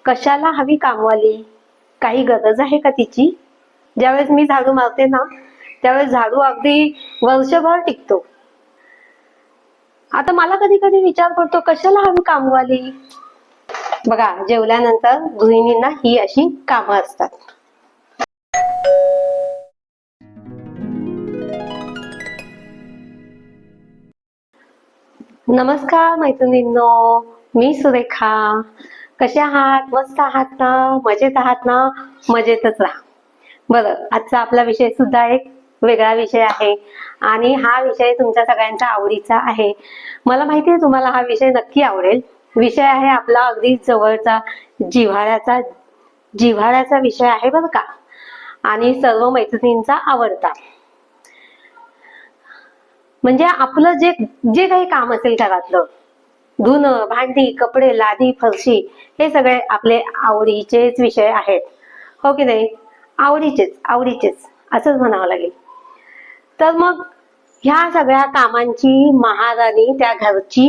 कशाला हवी कामवाली? काही गरज आहे का तिची? ज्यावेळेस मी झाडू मारते ना, त्यावेळेस झाडू अगदी वर्षभर टिकतो. आता मला कधी कधी विचार पडतो, कशाला हवी कामवाली? बघा, जेवल्यानंतर गृहिणींना ही अशी कामं असतात. नमस्कार मैत्रिणींनो, मी सुरेखा. कशा आहात? मस्त आहात ना? मजेत आहात ना? मजेतच राहा. बरं, आजचा आपला विषय सुद्धा एक वेगळा विषय आहे आणि हा विषय तुमच्या सगळ्यांच्या आवडीचा आहे. मला माहिती आहे तुम्हाला हा विषय नक्की आवडेल. विषय आहे आपला अगदी जवळचा, जिव्हाळ्याचा विषय आहे बरं का, आणि सर्व मैत्रिणींचा आवडता. म्हणजे आपलं जे जे काही काम असेल घरातलं, धुणं, भांडी, कपडे, लादी, फरशी, हे सगळे आपले आवडीचेच विषय आहेत, हो की नाही? आवडीचेच असंच म्हणावं लागेल. तर मग ह्या सगळ्या कामांची महाराणी त्या घरची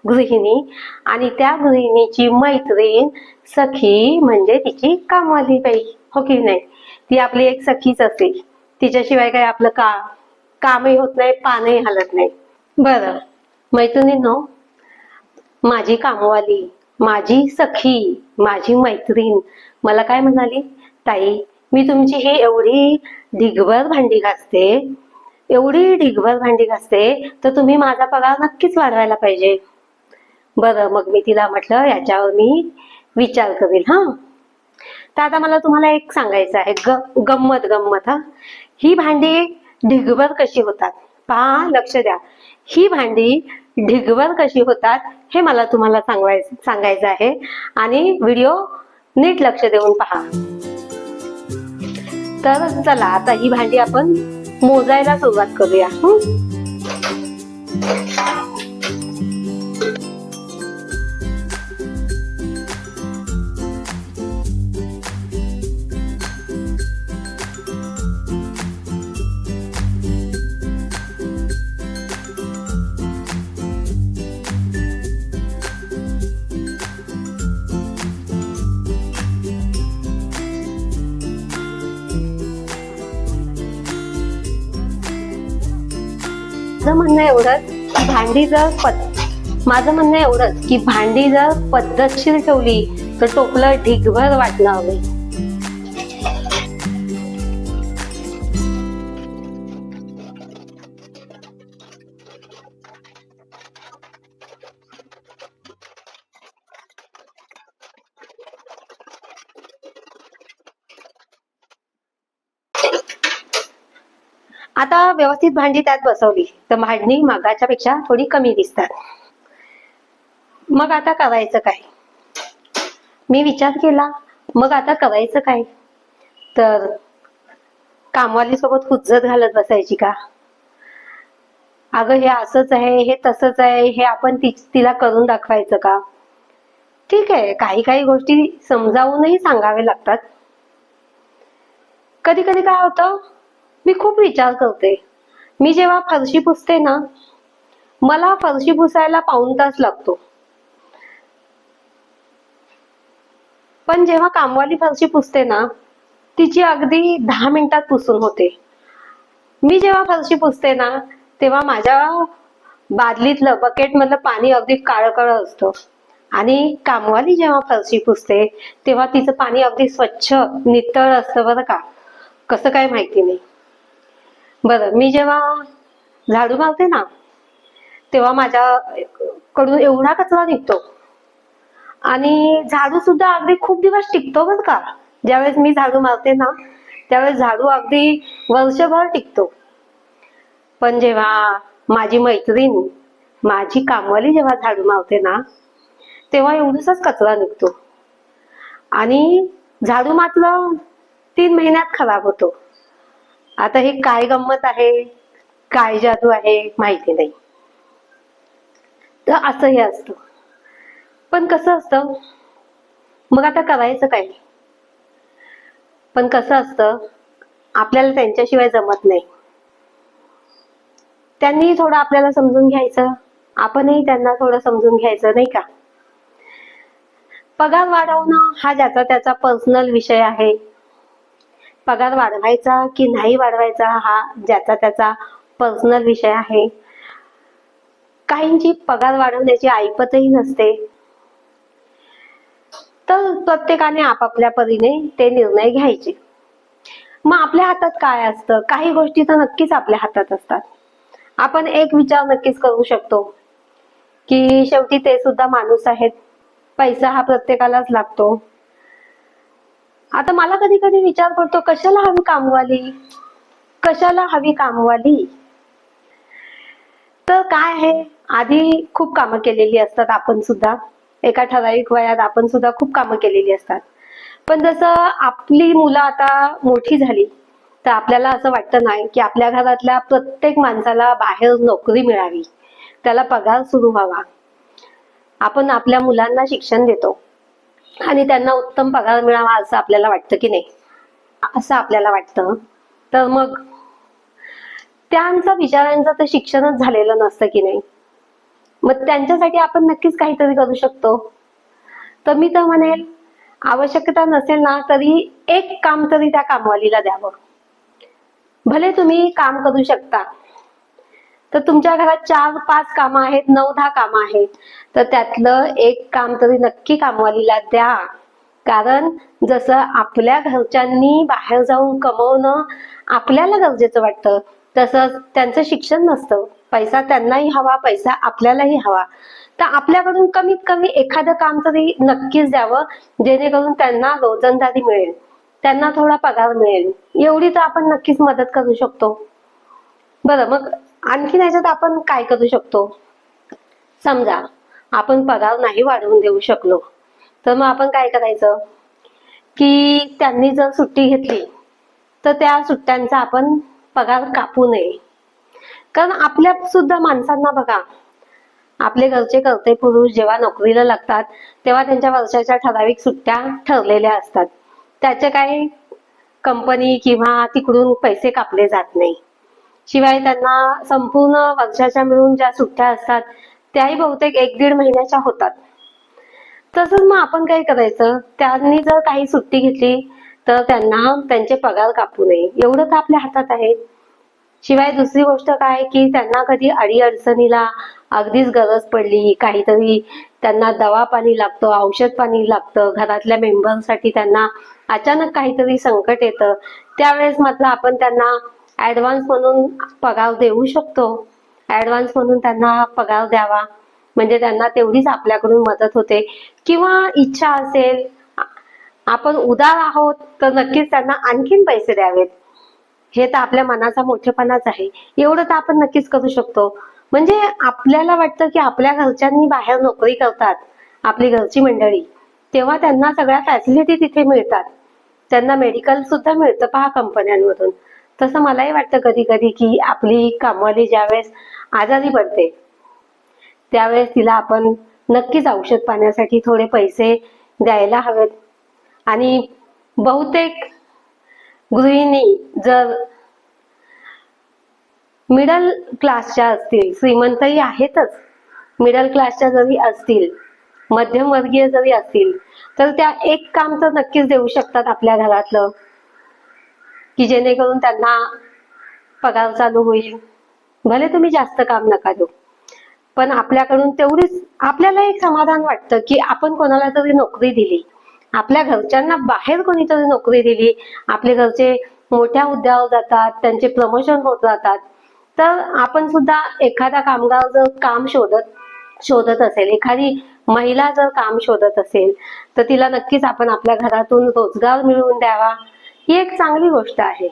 गृहिणी आणि त्या गृहिणीची मैत्रीण, सखी, म्हणजे तिची कामवाली बाई, हो की नाही? ती आपली एक सखीच असते. तिच्याशिवाय काही आपलं कामही होत नाही, पानही हलत नाही. बरं मैत्रिणींनो, माझी कामवाली, माझी सखी, माझी मैत्रीण मला काय म्हणाली? ताई, मी तुमची ही एवढी ढिगभर भांडी घासते, तर तुम्ही माझा पगार नक्कीच वाढवायला पाहिजे. बरं, मग मी तिला म्हटलं, याच्यावर मी विचार करेल. तर आता मला तुम्हाला एक सांगायचं आहे, गंमत. हा, ही भांडी ढिगभर कशी होतात? पहा, लक्ष द्या. ही भांडी ढिगभर कशी होतात हे मला तुम्हाला सांगायचं आहे, आणि व्हिडिओ नीट लक्ष देऊन पहा. तर चला, आता ही भांडी आपण मोजायला सुरुवात करूया. माझं म्हणणं एवढंच की भांडी जर पद्धतशीर ठेवली तर टोपलं ढिगभर वाटणं हवे. आता व्यवस्थित भांडी त्यात बसवली तर भांडी मगाच्या पेक्षा थोडी कमी दिसतात. मग आता करायचं काय? मी विचार केला, मग आता करायचं काय? तर कामवाली सोबत हुज्जत घालत बसायची का? अगं, हे असंच आहे, हे तसंच आहे, हे आपण तिला करून दाखवायचं का? ठीक आहे, काही गोष्टी समजावूनही सांगावे लागतात. कधी कधी काय होतं, मी खूप विचार करते. मी जेव्हा फरशी पुसते ना, मला फरशी पुसायला पाऊण तास लागतो, पण जेव्हा कामवाली फरशी पुसते ना, तिची अगदी 10 मिनिटात पुसून होते. मी जेव्हा फरशी पुसते ना, तेव्हा माझ्या बादलीतलं, बकेट मधलं पाणी अगदी काळं असतं, आणि कामवाली जेव्हा फरशी पुसते तेव्हा तिचं पाणी अगदी स्वच्छ, नितळ असतं बरं का. कसं काय माहिती नाही. बरं, मी जेव्हा झाडू मारते ना, तेव्हा माझ्याकडून एवढा कचरा निघतो, आणि झाडू सुद्धा अगदी खूप दिवस टिकतो बरं का. ज्यावेळेस मी झाडू मारते ना, त्यावेळेस झाडू अगदी वर्षभर टिकतो. पण जेव्हा माझी मैत्रीण, माझी कामवाली जेव्हा झाडू मारते ना, तेव्हा एवढाच कचरा निघतो, आणि झाडू मात्र 3 महिन्यात खराब होतो. आता हे काय गंमत आहे, काय जादू आहे, माहिती नाही. तर असं हे असतं. पण कसं असतं, मग आता करायचं काय? पण कसं असतं, आपल्याला त्यांच्याशिवाय जमत नाही. त्यांनी थोडं आपल्याला समजून घ्यायचं, आपणही त्यांना थोडं समजून घ्यायचं, नाही का? पगार वाढवणं हा ज्याचा त्याचा पर्सनल विषय आहे. पगार वाढवायचा की नाही वाढवायचा हा ज्याचा त्याचा पर्सनल विषय आहे. काहींची पगार वाढवण्याची ऐपतही नसते. तर प्रत्येकाने आपापल्या परीने ते निर्णय घ्यायचे. मग आपल्या हातात काय असतं? काही गोष्टी तर नक्कीच आपल्या हातात असतात. आपण एक विचार नक्कीच करू शकतो की शेवटी ते सुद्धा माणूस आहेत. पैसा हा प्रत्येकालाच लागतो. आता मला कधी कधी विचार पडतो, कशाला हवी कामवाली? कशाला हवी कामवाली? तर काय आहे, आधी खूप कामं केलेली असतात आपण सुद्धा. एका ठराविक वयात आपण सुद्धा खूप कामं केलेली असतात. पण जसं आपली मुलं आता मोठी झाली तर आपल्याला असं वाटतं नाही की आपल्या घरातल्या प्रत्येक माणसाला बाहेर नोकरी मिळावी, त्याला पगार सुरू व्हावा. आपण आपल्या मुलांना शिक्षण देतो आणि त्यांना उत्तम पगार मिळावा असं आपल्याला वाटतं की नाही? असं आपल्याला वाटतं. तर मग त्यांचा विचारांचं तर शिक्षणच झालेलं नसतं की नाही? मग त्यांच्यासाठी आपण नक्कीच काहीतरी करू शकतो. तर मी तर म्हणेल, आवश्यकता नसेल ना तरी एक काम तरी त्या कामवालीला द्यावं. भले तुम्ही काम करू शकता, तर तुमच्या घरात 4-5 कामं आहेत, 9-10 कामं आहेत, तर त्यातलं एक काम तरी नक्की कामवालीला द्या. कारण जसं आपल्या घरच्यांनी बाहेर जाऊन कमवणं आपल्याला गरजेचं वाटतं, तसंच त्यांचं शिक्षण नसतं. पैसा त्यांनाही हवा, पैसा आपल्यालाही हवा. तर आपल्याकडून कमीत कमी एखादं काम तरी नक्कीच द्यावं, जेणेकरून त्यांना रोजंदारी मिळेल, त्यांना थोडा पगार मिळेल. एवढी तर आपण नक्कीच मदत करू शकतो. बरं, मग आणखीन याच्यात आपण काय करू शकतो? समजा आपण पगार नाही वाढवून देऊ शकलो, तर मग आपण काय करायचं की त्यांनी जर सुट्टी घेतली तर त्या सुट्ट्यांचा आपण पगार कापू नये. कारण आपल्या सुद्धा माणसांना बघा, आपले घरचे कर्ते पुरुष जेव्हा नोकरीला लागतात तेव्हा त्यांच्या वर्षाच्या ठराविक सुट्ट्या ठरलेल्या असतात. त्याचे काही कंपनी किंवा तिकडून पैसे कापले जात नाही. शिवाय त्यांना संपूर्ण वर्षाच्या मिळून ज्या सुट्ट्या असतात त्याही बहुतेक 1-1.5 महिन्याच्या होतात. तसंच मग आपण काय करायचं, त्यांनी जर काही सुट्टी घेतली तर त्यांना त्यांचे पगार कापू नये, एवढं तर आपल्या हातात आहे. शिवाय दुसरी गोष्ट काय की त्यांना कधी अडीअडचणीला अगदीच गरज पडली, काहीतरी त्यांना दवा पाणी लागतं, औषध पाणी लागतं, घरातल्या मेंबरसाठी त्यांना अचानक काहीतरी संकट येतं, त्यावेळेस मात्र आपण त्यांना ऍडव्हान्स म्हणून पगार देऊ शकतो. ऍडव्हान्स म्हणून त्यांना पगार द्यावा, म्हणजे त्यांना तेवढीच आपल्याकडून मदत होते. किंवा इच्छा असेल, आपण उदार आहोत, तर नक्कीच त्यांना आणखीन पैसे द्यावेत. हे तर आपल्या मनाचा मोठेपणाच आहे. एवढं तर आपण नक्कीच करू शकतो. म्हणजे आपल्याला वाटतं की आपल्या घरच्यांनी बाहेर नोकरी करतात, आपली घरची मंडळी, तेव्हा त्यांना सगळ्या फॅसिलिटी तिथे मिळतात. त्यांना मेडिकल सुद्धा मिळतं पहा कंपन्यांमधून. तसं मलाही वाटतं कधी कधी की आपली कामवाली ज्यावेळेस आजारी पडते त्यावेळेस तिला आपण नक्कीच औषध पाण्यासाठी थोडे पैसे द्यायला हवेत. आणि बहुतेक गृहिणी जर मिडल क्लासच्या असतील, श्रीमंतही आहेतच, मिडल क्लासच्या जरी असतील, मध्यमवर्गीय जरी असतील, तर त्या एक काम तर नक्कीच देऊ शकतात आपल्या घरातलं, की जेणेकरून त्यांना पगार चालू होईल. भले तुम्ही जास्त काम नका देऊ, पण आपल्याकडून तेवढीच आपल्याला एक समाधान वाटतं की आपण कोणाला तरी नोकरी दिली, आपल्या घरच्यांना बाहेर कोणीतरी नोकरी दिली, आपले घरचे मोठ्या हुद्द्यावर जातात, त्यांचे प्रमोशन होत जातात. तर आपण सुद्धा एखादा कामगार जर काम शोधत असेल, एखादी महिला जर काम शोधत असेल, तर तिला नक्कीच आपण आपल्या घरातून रोजगार मिळवून द्यावा, ही एक चांगली गोष्ट आहे.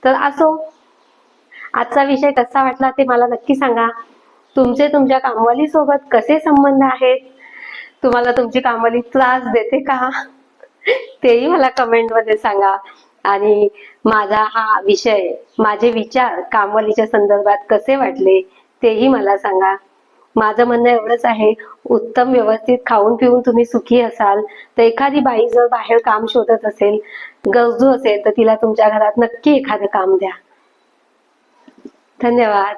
तर असो, आजचा विषय कसा वाटला ते मला नक्की सांगा. तुमचे तुमच्या कामवाली सोबत कसे संबंध आहेत? तुम्हाला तुमची कामवाली त्रास देते का? तेही मला कमेंट मध्ये सांगा. आणि माझा हा विषय, माझे विचार कामवालीच्या संदर्भात कसे वाटले तेही मला सांगा. माझं म्हणणं एवढंच आहे, उत्तम व्यवस्थित खाऊन पिऊन तुम्ही सुखी असाल तर एखादी बाई जर बाहेर काम शोधत असेल, गरजू असेल, तर तिला तुमच्या घरात नक्की एखादं काम द्या. धन्यवाद.